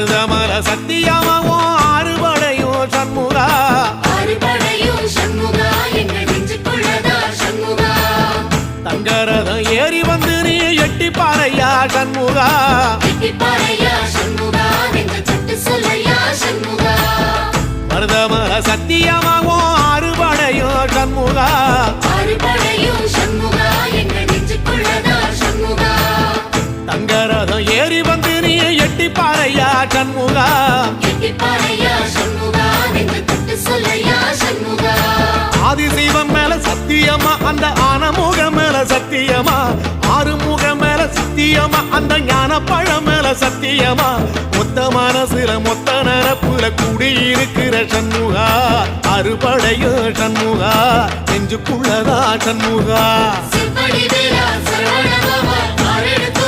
மருதமல சத்தியமாவும் ஆறுபடையும் சண்முகா ஆறுபடையும் சண்முகா எங்கள் நெஞ்சுக்குள்ளதா சண்முகா தங்கரதம் ஏறி வந்து நீ எட்டிப்பாறையா சண்முகா எட்டிப்பாறையா சண்முகா நெஞ்ச சட்டு சொல்லையா சண்முகா மருதமல சத்தியமாவும் ஆறுபடையும் சண்முகா ஆறுபடையும் சண்முகா எங்கள் நெஞ்சுக்குள்ளதா சண்முகா தங்கரதம் ஏறி வந்து நீ எட்டிப்பாறையா சண்முகா எட்டிப்பாறையா சண்முகா நெஞ்ச சட்டு சொல்லையா சண்முகா ஆதிசைவம் மேல சத்தியமா அந்த ஆனமுகம் மேல சத்தியமா ஆறுமுகம் மேல சத்தியமா அந்த ஞான பழம் மேல சத்தியமா மொத்த மனசுல மொத்த நரப்புல குடியிருக்கிற சண்முகா அறுபடையும் சண்முகா நெஞ்சுக்குள்ளதா சண்முகா சிற்படி வேலா சரவண பவா ஆரெடுத்த